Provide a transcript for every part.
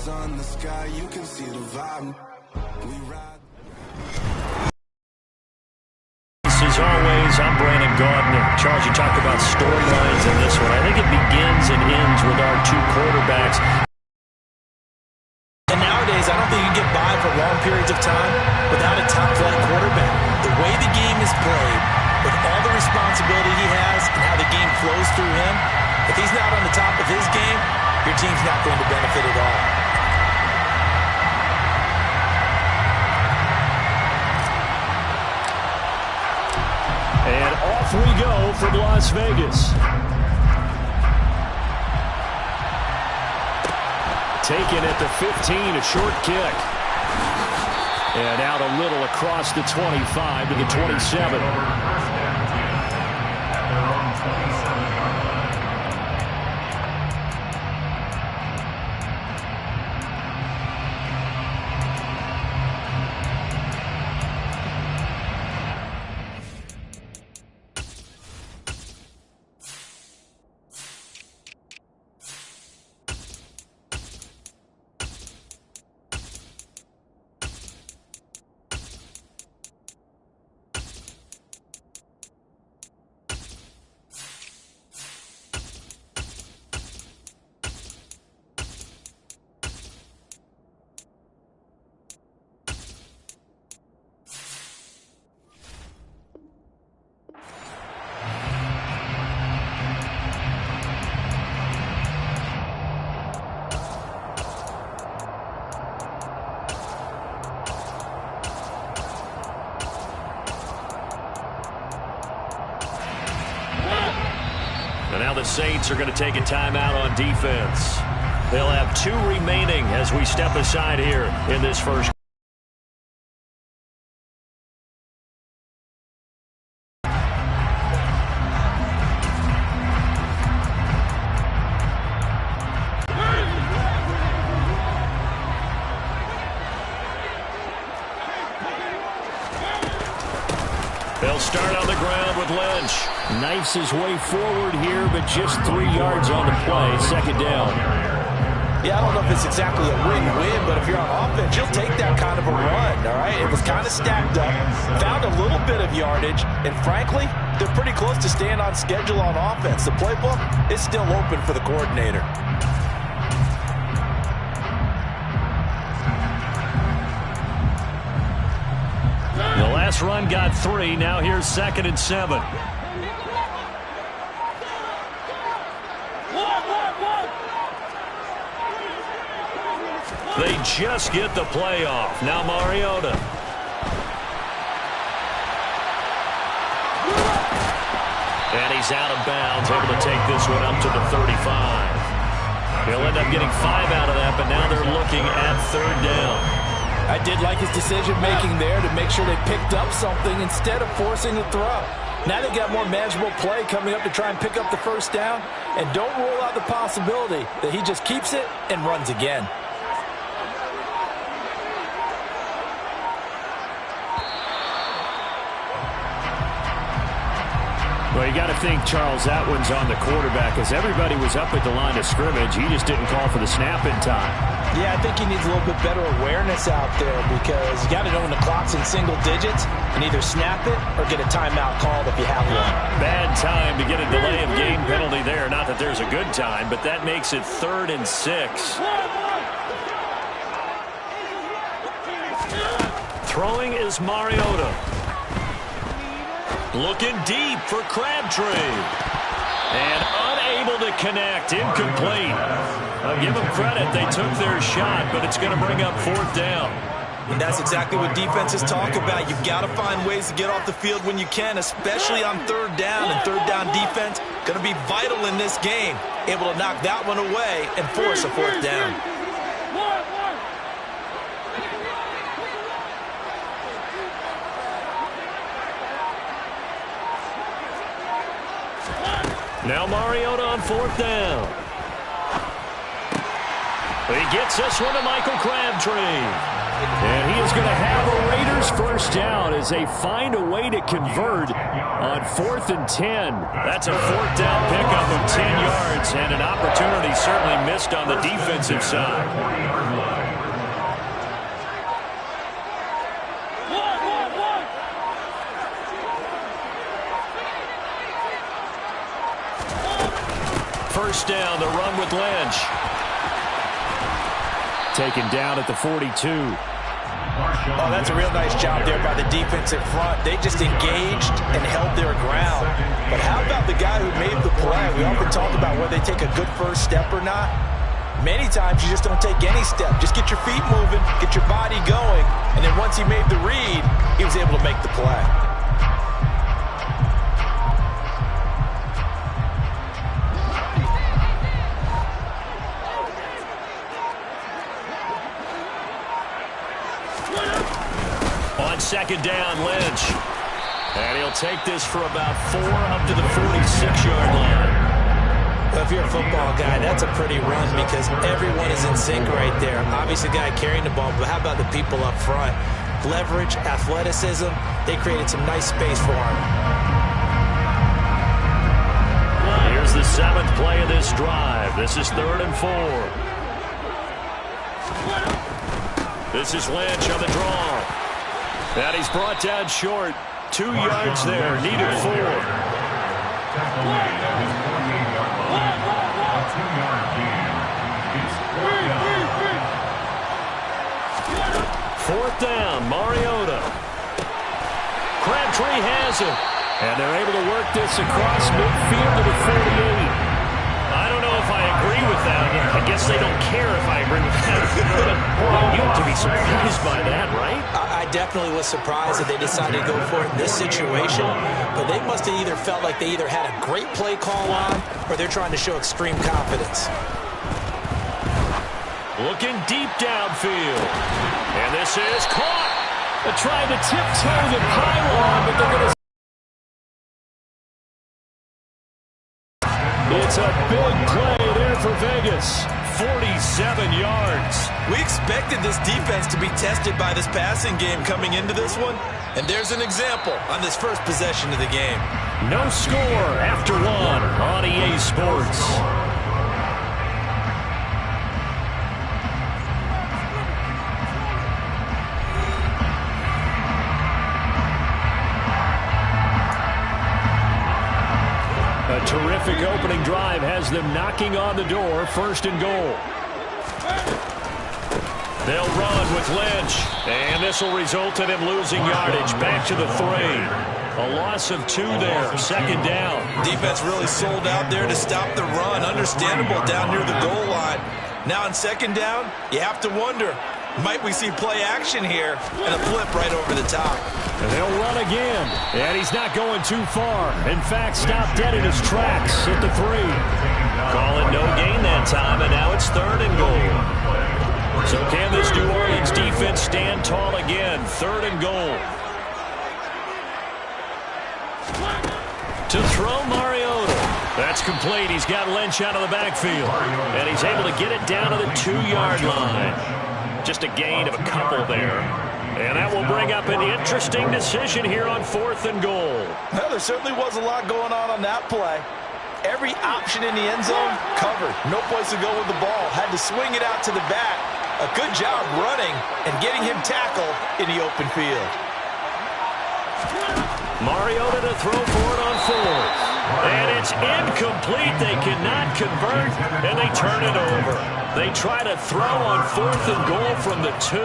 Stars on the sky, you can see the vibe. We ride. As always, I'm Brandon Gaudner. Charles, you talked about storylines in this one. I think it begins and ends with our two quarterbacks. And nowadays, I don't think you can get by for long periods of time without a top-flight quarterback. The way the game is played, with all the responsibility he has and how the game flows through him, if he's not on the top of his game, your team's not going to benefit at all. And off we go from Las Vegas. Taken at the 15, a short kick. And out a little across the 25 to the 27. And now the Saints are going to take a timeout on defense. They'll have 2 remaining as we step aside here in this first. They'll start on the ground with Lynch. Knifes his way forward here, but just 3 yards on the play. Second down. Yeah, I don't know if it's exactly a win-win, but if you're on offense, you'll take that kind of a run, all right? It was kind of stacked up, found a little bit of yardage, and frankly, they're pretty close to staying on schedule on offense. The playbook is still open for the coordinator. The last run got 3. Now here's 2nd and 7. They just get the play off. Now Mariota. And he's out of bounds, able to take this one up to the 35. He'll end up getting 5 out of that, but now they're looking at 3rd down. I did like his decision-making there to make sure they picked up something instead of forcing the throw. Now they've got more manageable play coming up to try and pick up the 1st down. And don't rule out the possibility that he just keeps it and runs again. Well, you got to think, Charles, that one's on the quarterback as everybody was up at the line of scrimmage. He just didn't call for the snap in time. Yeah, I think he needs a little bit better awareness out there because you got to know when the clock's in single digits and either snap it or get a timeout called if you have one. Bad time to get a delay of game penalty there. Not that there's a good time, but that makes it 3rd and 6. Throwing is Mariota. Looking deep for Crabtree. And unable to connect. Incomplete. I'll give them credit. They took their shot, but it's going to bring up 4th down. And that's exactly what defenses talk about. You've got to find ways to get off the field when you can, especially on 3rd down. And 3rd down defense going to be vital in this game. Able to knock that one away and force a 4th down. Now Mariota on 4th down. He gets this one to Michael Crabtree. And he is going to have a Raiders first down as they find a way to convert on 4th and 10. That's a 4th down pickup of 10 yards and an opportunity certainly missed on the defensive side. First down, the run with Lynch. Taken down at the 42. Oh, that's a real nice job there by the defensive front. They just engaged and held their ground. But how about the guy who made the play? We often talk about whether they take a good first step or not. Many times you just don't take any step. Just get your feet moving, get your body going, and then once he made the read, he was able to make the play. Second down, Lynch. And he'll take this for about 4 up to the 46-yard line. Well, if you're a football guy, that's a pretty run because everyone is in sync right there. Obviously, the guy carrying the ball, but how about the people up front? Leverage, athleticism, they created some nice space for him. Here's the 7th play of this drive. This is 3rd and 4. This is Lynch on the draw. And he's brought down short. 2 yards there. Needed 4. Fourth down, Mariota. Crabtree has it. And they're able to work this across midfield to the 48. I don't know if I agree with that. I guess they don't care if I agree with that. But you have to be surprised by that, right? I definitely was surprised that they decided to go for it in this situation. But they must have either felt like they either had a great play call on or they're trying to show extreme confidence. Looking deep downfield. And this is caught. They're trying to tiptoe the pylon, but they're going to... It's a big play there for Vegas. 47 yards. We expected this defense to be tested by this passing game coming into this one. And there's an example on this first possession of the game. No score after 1 on EA Sports. A terrific opening drive has them knocking on the door. 1st and goal. They'll run with Lynch. And this will result in him losing yardage. Back to the 3. A loss of 2 there. 2nd down. Defense really sold out there to stop the run. Understandable down near the goal line. Now on 2nd down, you have to wonder, might we see play action here and a flip right over the top? And they'll run again. And he's not going too far. In fact, stopped dead in his tracks at the 3. Call it no gain that time, and now it's 3rd and goal. So can this New Orleans defense stand tall again? 3rd and goal. To throw Mariota. That's complete. He's got Lynch out of the backfield. And he's able to get it down to the 2-yard line. Just a gain of a couple there. And that will bring up an interesting decision here on 4th and goal. Well, there certainly was a lot going on that play. Every option in the end zone covered. No place to go with the ball. Had to swing it out to the back. A good job running and getting him tackled in the open field. Mariota to throw for it on 4th. And it's incomplete. They cannot convert, and they turn it over. They try to throw on 4th and goal from the 2.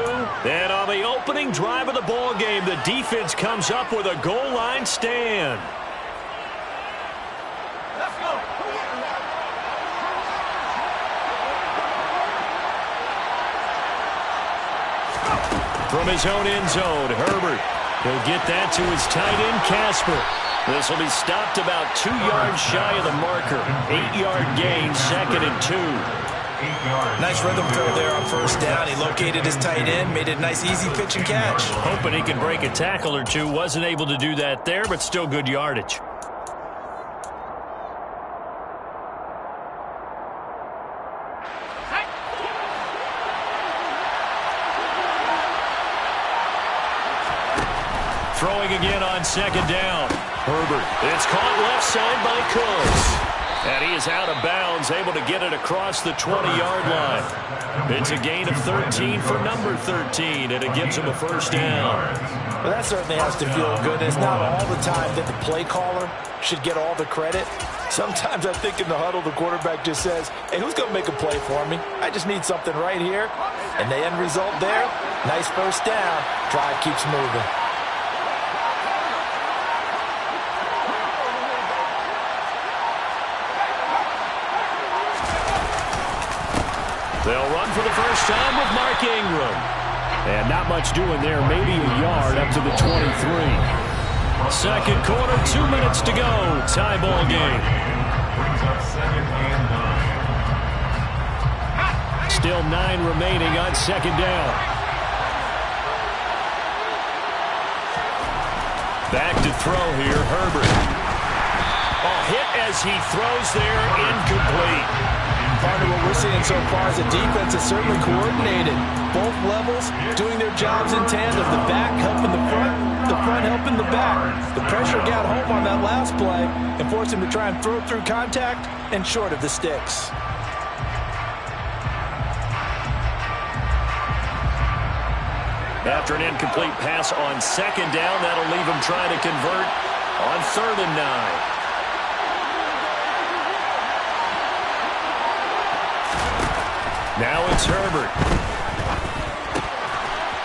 And on the opening drive of the ball game, the defense comes up with a goal line stand. Let's go. From his own end zone, Herbert. He'll get that to his tight end, Casper. This will be stopped about 2 yards shy of the marker. 8-yard gain, 2nd and 2. Nice rhythm throw there on 1st down. He located his tight end, made it a nice, easy pitch and catch. Hoping he can break a tackle or two. Wasn't able to do that there, but still good yardage. throwing again on second down. Herbert. It's caught left side by Cooks. And he is out of bounds, able to get it across the 20-yard line. It's a gain of 13 for number 13, and it gives him a first down. Well, that certainly has to feel good. It's not all the time that the play caller should get all the credit. Sometimes I think in the huddle, the quarterback just says, hey, who's going to make a play for me? I just need something right here. And the end result there, nice first down. Drive keeps moving. They'll run for the first time with Mark Ingram. And not much doing there, maybe a yard up to the 23. Second quarter, 2 minutes to go. Tie ball game. Still 9 remaining on second down. Back to throw here, Herbert. A hit as he throws there, incomplete. Partner, what we're seeing so far is the defense is certainly coordinated. Both levels doing their jobs in tandem. The back helping the front helping the back. The pressure got home on that last play and forced him to try and throw through contact and short of the sticks. After an incomplete pass on second down, that'll leave him trying to convert on 3rd and 9. Now it's Herbert.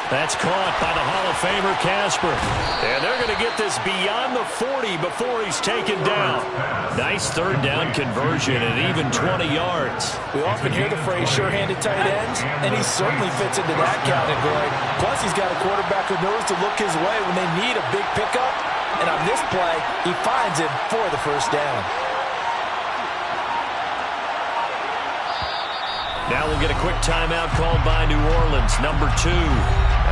That's caught by the Hall of Famer Casper. And they're going to get this beyond the 40 before he's taken down. Nice 3rd down conversion and even 20 yards. We often hear the phrase sure-handed tight ends, and he certainly fits into that category. Plus, he's got a quarterback who knows to look his way when they need a big pickup. And on this play, he finds him for the first down. Now we'll get a quick timeout called by New Orleans, number 2,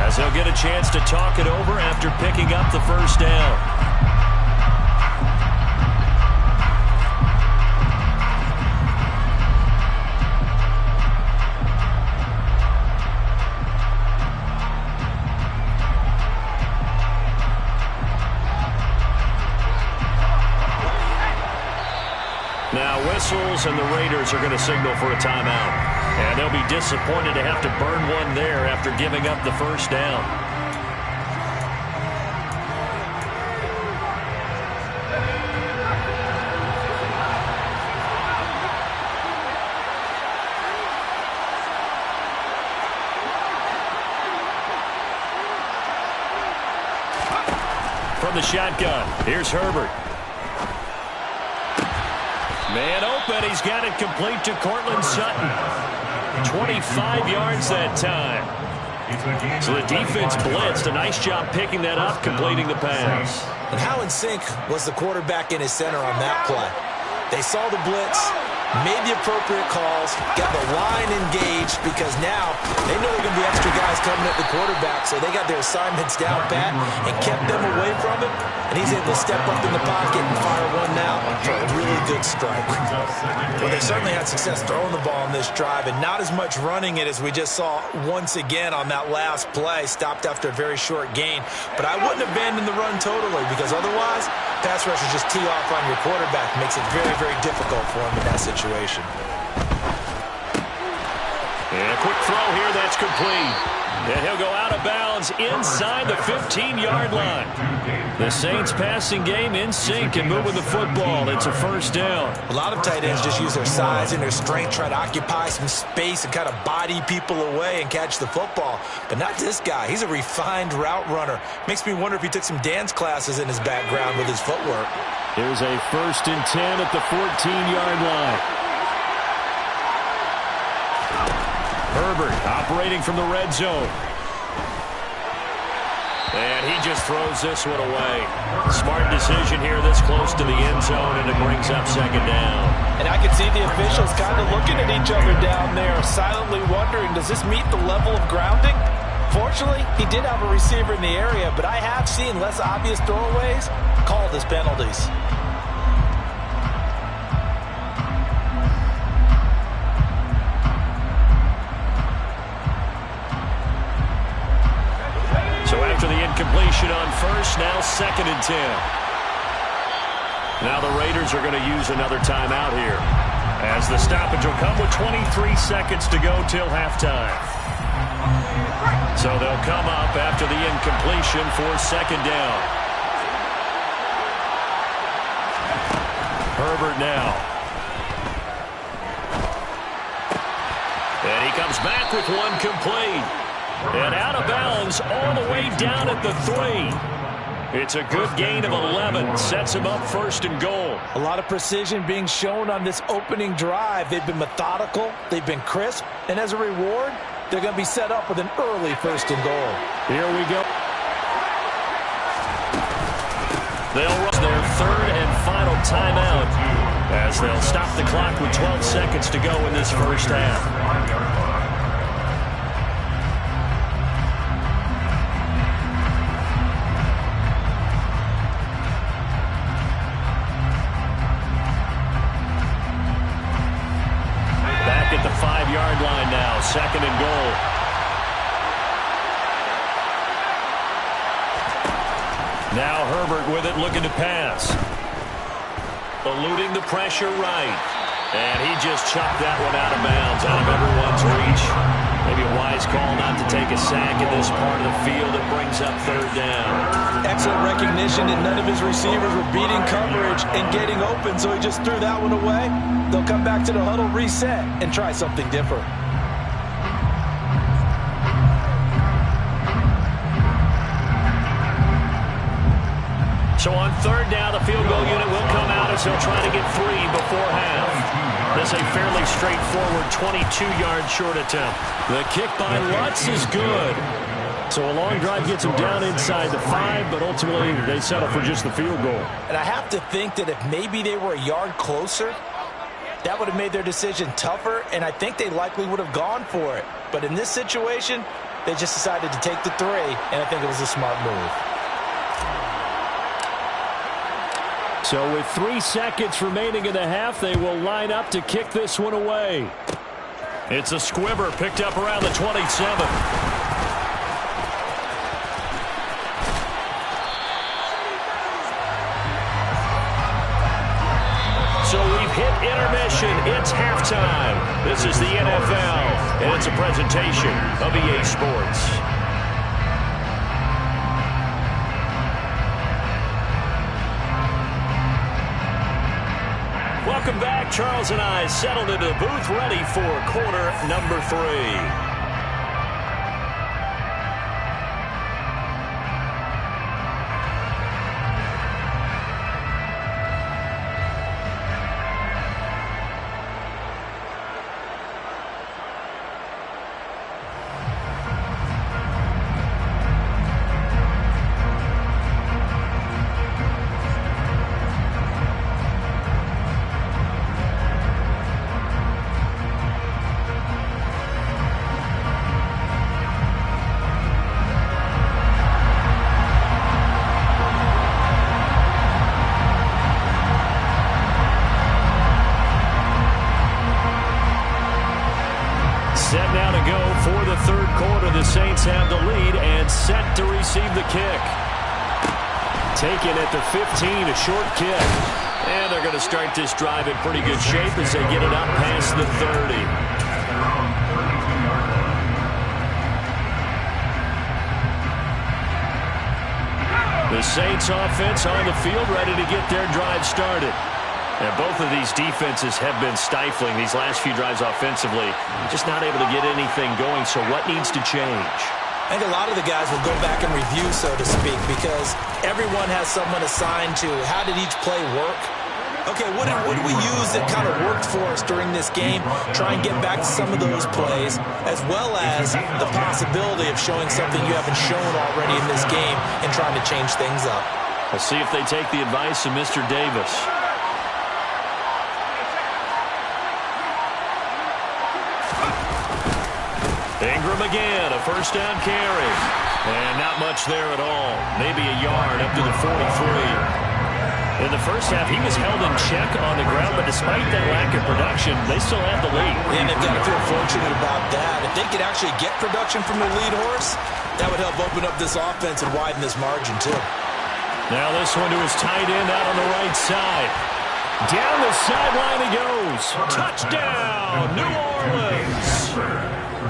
as they'll get a chance to talk it over after picking up the first down. Now whistles and the Raiders are going to signal for a timeout. And they'll be disappointed to have to burn one there after giving up the first down. From the shotgun, here's Herbert. Man open, he's got it complete to Cortland Sutton. 25 yards that time. So the defense blitzed. A nice job picking that up, completing the pass. And how in sync was the quarterback in his center on that play? They saw the blitz, made the appropriate calls, got the line engaged because now they know there are going to be extra guys coming at the quarterback, so they got their assignments down pat and kept them away from him, and he's able to step up in the pocket and fire one now for a really good strike. Well, they certainly had success throwing the ball on this drive and not as much running it as we just saw once again on that last play, stopped after a very short gain. But I wouldn't abandon the run totally because otherwise pass rushers just tee off on your quarterback. Makes it very, very difficult for him in that situation. And a quick throw here, that's complete. And he'll go out of bounds inside the 15-yard line. The Saints passing game in sync and moving the football. It's a first down. A lot of tight ends just use their size and their strength, try to occupy some space and kind of body people away and catch the football. But not this guy. He's a refined route runner. Makes me wonder if he took some dance classes in his background with his footwork. Here's a 1st and 10 at the 14-yard line. Herbert operating from the red zone. And he just throws this one away. Smart decision here this close to the end zone, and it brings up second down. And I can see the officials kind of looking at each other down there, silently wondering, does this meet the level of grounding? Fortunately, he did have a receiver in the area, but I have seen less obvious throwaways called as penalties. after the incompletion on first. Now 2nd and 10. Now the Raiders are going to use another timeout here, as the stoppage will come with 23 seconds to go till halftime. So they'll come up after the incompletion for 2nd down. Herbert now. And he comes back with one complete. And out of bounds all the way down at the 3. It's a good gain of 11. Sets him up 1st and goal. A lot of precision being shown on this opening drive. They've been methodical. They've been crisp. And as a reward, they're going to be set up with an early 1st and goal. Here we go. They'll run their 3rd and final timeout, as they'll stop the clock with 12 seconds to go in this first half. At the 5-yard line now, 2nd and goal. Now Herbert with it, looking to pass. Eluding the pressure right. And he just chucked that one out of bounds, out of everyone's reach. Maybe a wise call not to take a sack in this part of the field. It brings up 3rd down. Excellent recognition that none of his receivers were beating coverage and getting open, so he just threw that one away. They'll come back to the huddle, reset, and try something different. So on 3rd down, the field goal unit will come out as he'll try to get 3 before half. This is a fairly straightforward 22-yard short attempt. The kick by Lutz is good. So a long drive gets him down inside the 5, but ultimately they settle for just the field goal. And I have to think that if maybe they were a yard closer, that would have made their decision tougher, and I think they likely would have gone for it. But in this situation, they just decided to take the 3, and I think it was a smart move. So with 3 seconds remaining in the half, they will line up to kick this one away. It's a squibber picked up around the 27. So we've hit intermission. It's halftime. This is the NFL, and it's a presentation of EA Sports. Welcome back. Charles and I settled into the booth, ready for quarter number 3. Set now to go for the 3rd quarter. The Saints have the lead and set to receive the kick. Taken at the 15, a short kick. And they're going to start this drive in pretty good shape as they get it up past the 30. The Saints offense on the field, ready to get their drive started. And both of these defenses have been stifling these last few drives offensively. Just not able to get anything going, so what needs to change? I think a lot of the guys will go back and review, so to speak, because everyone has someone assigned to how did each play work. Okay, what did we use that kind of worked for us during this game? Try and get back to some of those plays, as well as the possibility of showing something you haven't shown already in this game and trying to change things up. We'll see if they take the advice of Mr. Davis. Ingram again, a 1st down carry. And not much there at all. Maybe a yard up to the 43. In the first half, he was held in check on the ground, but despite that lack of production, they still have the lead. And they've got to feel fortunate about that. If they could actually get production from their lead horse, that would help open up this offense and widen this margin, too. Now this one to his tight end out on the right side. Down the sideline he goes. Touchdown, New Orleans.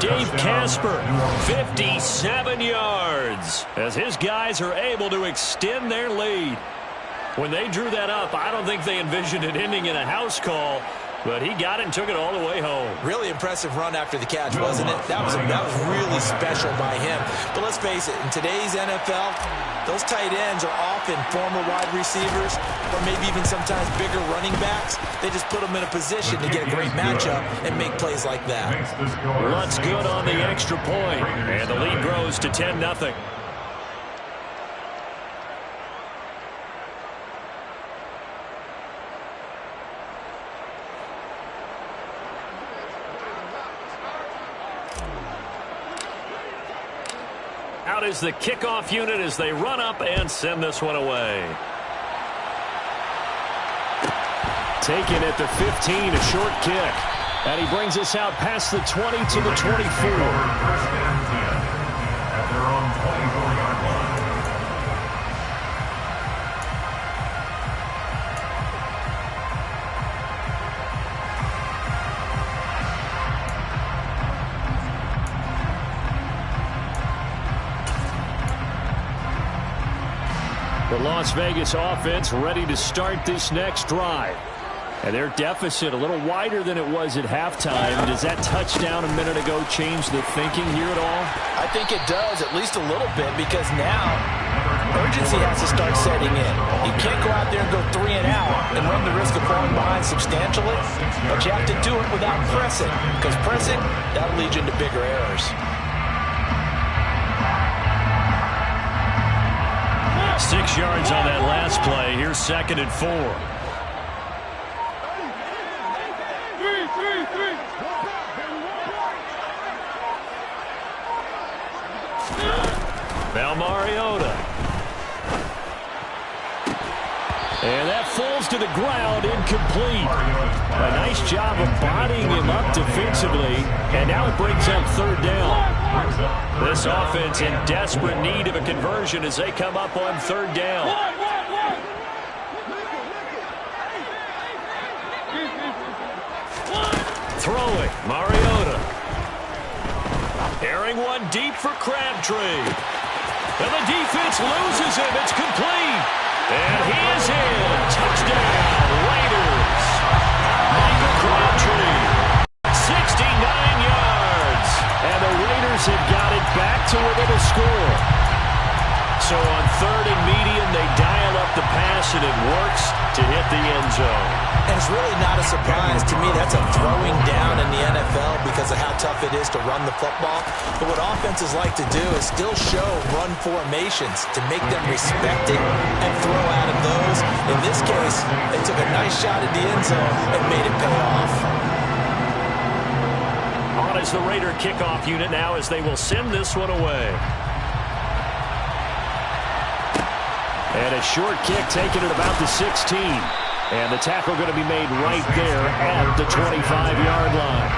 Dave Casper, 57 yards, as his guys are able to extend their lead. When they drew that up, I don't think they envisioned it ending in a house call, but he got it and took it all the way home. Really impressive run after the catch, wasn't it? That was really special by him. But let's face it, in today's NFL, those tight ends are often former wide receivers or maybe even sometimes bigger running backs. They just put them in a position to get a great matchup and make plays like that. Lutz good on the extra point, and the lead grows to 10-0. Out is the kickoff unit as they run up and send this one away. Taken at the 15, a short kick. And he brings us out past the 20 to the 24. The Las Vegas offense ready to start this next drive. And their deficit a little wider than it was at halftime. Does that touchdown a minute ago change the thinking here at all? I think it does, at least a little bit, because now urgency has to start setting in. You can't go out there and go 3 and out and run the risk of falling behind substantially, but you have to do it without pressing, because pressing, that'll lead you into bigger errors. 6 yards on that last play. Here's 2nd and 4. Now Mariota. And that falls to the ground, incomplete. A nice job of bodying him up defensively, and now it brings up 3rd down. This offense in desperate need of a conversion as they come up on 3rd down. Throwing, Mariota. Airing one deep for Crabtree. And the defense loses him. It's complete. And he is in. Touchdown, Raiders. Michael Crabtree, 69 yards. And the Raiders have got it back to within a score. So on 3rd and medium, they dial up the pass, and it works to hit the end zone. And it's really not a surprise to me. That's a throwing down in the NFL because of how tough it is to run the football. But what offenses like to do is still show run formations to make them respect it and throw out of those. In this case, they took a nice shot at the end zone and made it pay off. On is the Raider kickoff unit now as they will send this one away. And a short kick taken at about the 16. And the tackle going to be made right there at the 25-yard line.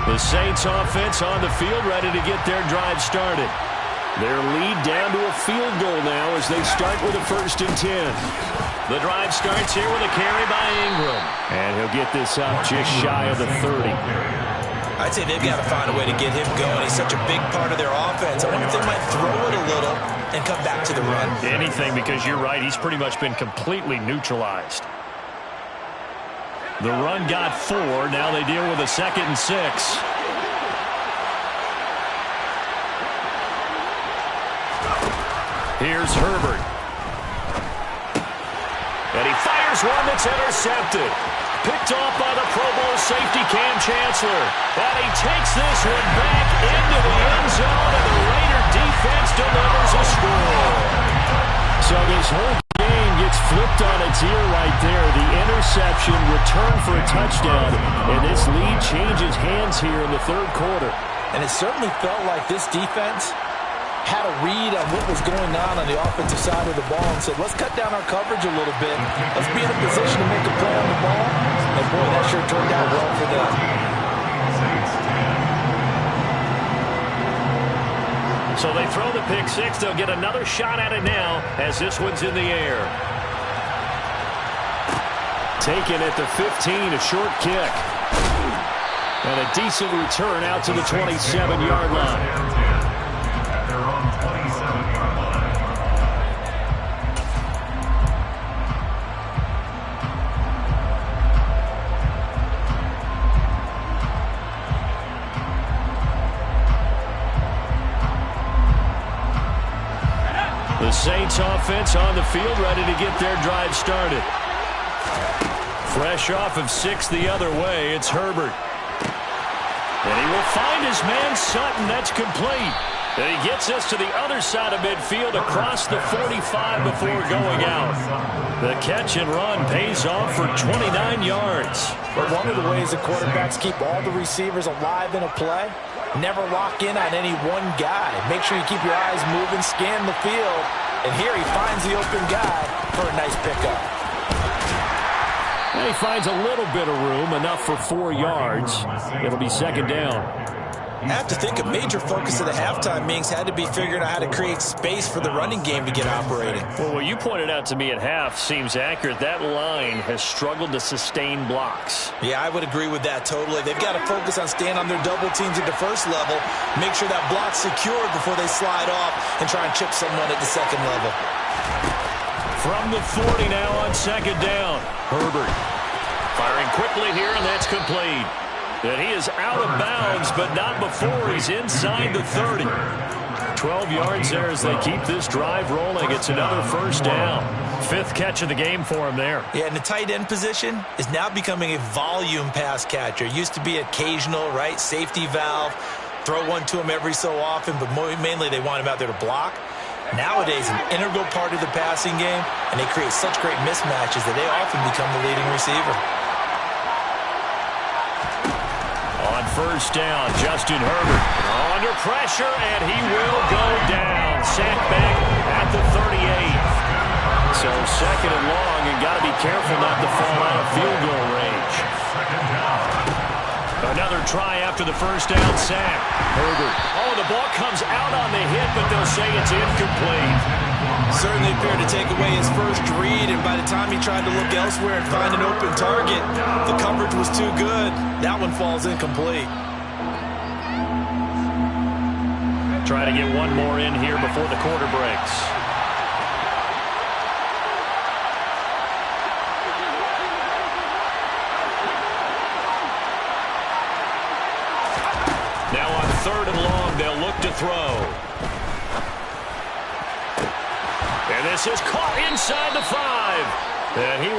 The Saints offense on the field ready to get their drive started. Their lead down to a field goal now as they start with a 1st and 10. The drive starts here with a carry by Ingram. And he'll get this up just shy of the 30. I'd say they've got to find a way to get him going. He's such a big part of their offense. I wonder if they might throw it a little and come back to the run. Anything, because you're right. He's pretty much been completely neutralized. The run got 4. Now they deal with a 2nd and 6. Here's Herbert. And he fires one that's intercepted. Picked off by the Pro Bowl safety Cam Chancellor. And he takes this one back into the end zone, and the Raider defense delivers a score. So this whole game gets flipped flipped on its ear right there. The interception, return for a touchdown, and this lead changes hands here in the third quarter. And it certainly felt like this defense had a read on what was going on the offensive side of the ball and said, let's cut down our coverage a little bit. Let's be in a position to make a play on the ball. And boy, that sure turned out well for them. So they throw the pick six. They'll get another shot at it now as this one's in the air. Taken at the 15, a short kick. And a decent return out to the 27-yard line. The Saints offense on the field, ready to get their drive started. Fresh off of 6 the other way, it's Herbert. And he will find his man Sutton. That's complete. And he gets us to the other side of midfield across the 45 before going out. The catch and run pays off for 29 yards. But one of the ways the quarterbacks keep all the receivers alive in a play, never lock in on any one guy. Make sure you keep your eyes moving, scan the field. And here he finds the open guy for a nice pickup. And he finds a little bit of room, enough for 4 yards. It'll be second down. I have to think a major focus of the halftime meetings had to be figuring out how to create space for the running game to get operating. Well, what you pointed out to me at half seems accurate. That line has struggled to sustain blocks. Yeah, I would agree with that totally. They've got to focus on staying on their double teams at the first level, make sure that block's secured before they slide off and try and chip someone at the second level. From the 40 now on second down. Herbert firing quickly here, and that's complete. And he is out of bounds, but not before he's inside the 30. 12 yards there as they keep this drive rolling. It's another first down. 5th catch of the game for him there. Yeah, and the tight end position is now becoming a volume pass catcher. Used to be occasional, right? Safety valve. Throw one to him every so often, but mainly they want him out there to block. Nowadays, an integral part of the passing game, and they create such great mismatches that they often become the leading receiver. On first down, Justin Herbert under pressure, and he will go down. Sacked back at the 38. So second and long, and got to be careful not to fall out of field goal range. Another try after the first down sack. Herbert. Oh, the ball comes out on the hit, but they'll say it's incomplete. Certainly appeared to take away his first read, and by the time he tried to look elsewhere and find an open target, the coverage was too good. That one falls incomplete. Try to get one more in here before the quarter breaks. Now on third and long, they'll look to throw. And this is caught inside the 5. And he will